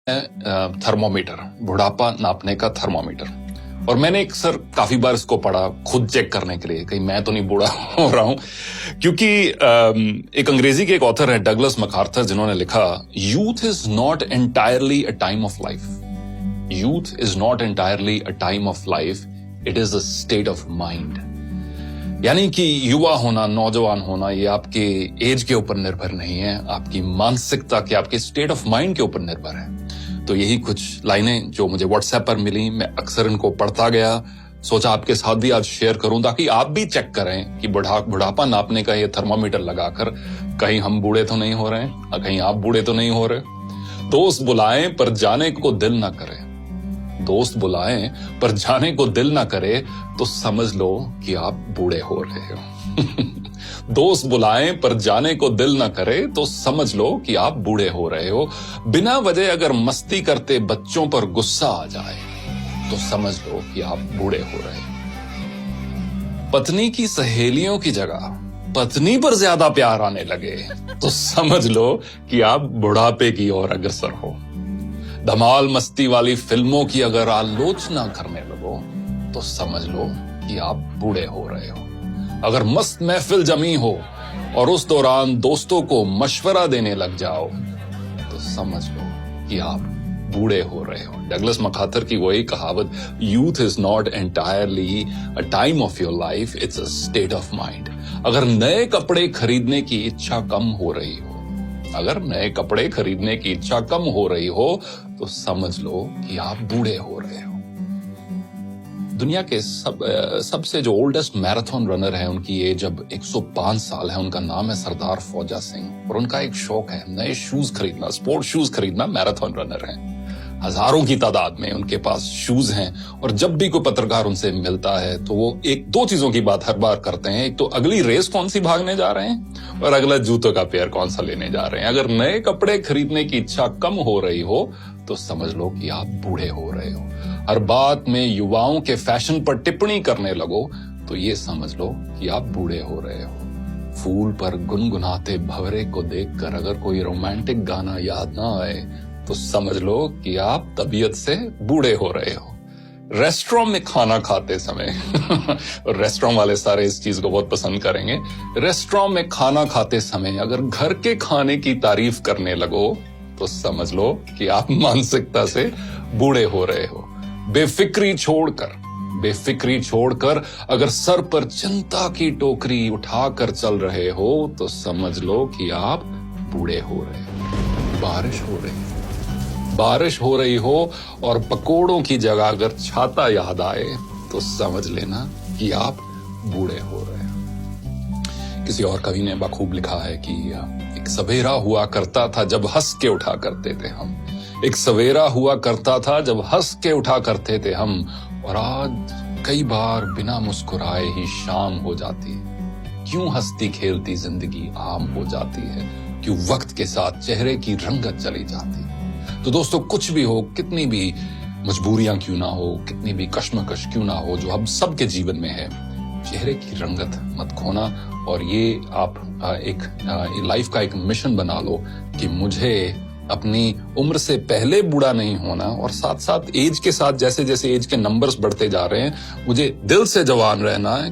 Thermometer, बुढ़ापा नापने का थर्मोमीटर। और मैंने अक्सर काफी बार इसको पढ़ा खुद चेक करने के लिए कहीं मैं तो नहीं बूढ़ा हो रहा हूं, क्योंकि एक अंग्रेजी के एक ऑथर है डगलस मैकार्थर, जिन्होंने लिखा youth is not entirely a time of life. Youth is not entirely a time of life, it is a state of mind. यानी कि युवा होना, नौजवान होना, ये आपके एज के ऊपर निर्भर नहीं है, आपकी मानसिकता के, आपके स्टेट ऑफ माइंड के ऊपर निर्भर है। तो यही कुछ लाइनें जो मुझे व्हाट्सएप पर मिली, मैं अक्सर इनको पढ़ता गया, सोचा आपके साथ भी आज शेयर करूं ताकि आप भी चेक करें कि बुढ़ापा नापने का ये थर्मामीटर लगाकर कहीं हम बूढ़े तो नहीं हो रहे हैं, कहीं आप बूढ़े तो नहीं हो रहे। दोस्त बुलाएं पर जाने को दिल ना करे, दोस्त बुलाएं पर जाने को दिल ना करे तो समझ लो कि आप बूढ़े हो रहे हो। दोस्त बुलाएं पर जाने को दिल ना करे तो समझ लो कि आप बूढ़े हो रहे हो। बिना वजह अगर मस्ती करते बच्चों पर गुस्सा आ जाए तो समझ लो कि आप बूढ़े हो रहे हो। पत्नी की सहेलियों की जगह पत्नी पर ज्यादा प्यार आने लगे तो समझ लो कि आप बुढ़ापे की ओर अग्रसर हो। धमाल मस्ती वाली फिल्मों की अगर आलोचना करने लगो तो समझ लो कि आप बूढ़े हो रहे हो। अगर मस्त महफिल जमी हो और उस दौरान दोस्तों को मशवरा देने लग जाओ तो समझ लो कि आप बूढ़े हो रहे हो। डगलस मैकार्थर की वही कहावत, youth is not entirely a time of your life, it's a state of mind. अगर नए कपड़े खरीदने की इच्छा कम हो रही हो, अगर नए कपड़े खरीदने की इच्छा कम हो रही हो तो समझ लो कि आप बूढ़े हो रहे हो। दुनिया के सबसे जो ओल्डेस्ट मैराथन रनर है, उनकी एज अब 105 साल है। उनका नाम है सरदार फौजा सिंह और उनका एक शौक है नए शूज खरीदना, स्पोर्ट शूज खरीदना। मैराथन रनर हैं, हजारों की तादाद में उनके पास शूज हैं। और जब भी कोई पत्रकार उनसे मिलता है तो वो एक दो चीजों की बात हर बार करते हैं, एक तो अगली रेस कौन सी भागने जा रहे हैं और अगला जूतों का पेयर कौन सा लेने जा रहे हैं। अगर नए कपड़े खरीदने की इच्छा कम हो रही हो तो समझ लो कि आप बूढ़े हो रहे हो। हर बात में युवाओं के फैशन पर टिप्पणी करने लगो तो ये समझ लो कि आप बूढ़े हो रहे हो। फूल पर गुनगुनाते भंवरे को देखकर अगर कोई रोमांटिक गाना याद ना आए तो समझ लो कि आप तबीयत से बूढ़े हो रहे हो। रेस्टोरेंट में खाना खाते समय और रेस्टोरेंट वाले सारे इस चीज को बहुत पसंद करेंगे। रेस्टोरेंट में खाना खाते समय अगर घर के खाने की तारीफ करने लगो तो समझ लो कि आप मानसिकता से बूढ़े हो रहे हो। बेफिक्री छोड़कर अगर सर पर चिंता की टोकरी उठाकर चल रहे हो तो समझ लो कि आप बूढ़े हो रहे हो। बारिश हो रही हो और पकोड़ों की जगह अगर छाता याद आए तो समझ लेना कि आप बूढ़े हो रहे हो। किसी और कवि ने बखूब लिखा है कि एक सवेरा हुआ करता था जब हंस के उठा करते थे हम। एक सवेरा हुआ करता था जब हंस के उठा करते थे हम, और आज कई बार बिना मुस्कुराए ही शाम हो जाती है। क्यों हंसती खेलती जिंदगी आम हो जाती है, क्यों वक्त के साथ चेहरे की रंगत चली जाती है। तो दोस्तों, कुछ भी हो, कितनी भी मजबूरियां क्यों ना हो, कितनी भी कश्मकश क्यों ना हो, जो हम सबके जीवन में है, चेहरे की रंगत मत खोना। और ये आप एक लाइफ का एक मिशन बना लो कि मुझे अपनी उम्र से पहले बूढ़ा नहीं होना, और साथ साथ एज के साथ जैसे जैसे एज के नंबर्स बढ़ते जा रहे हैं, मुझे दिल से जवान रहना है।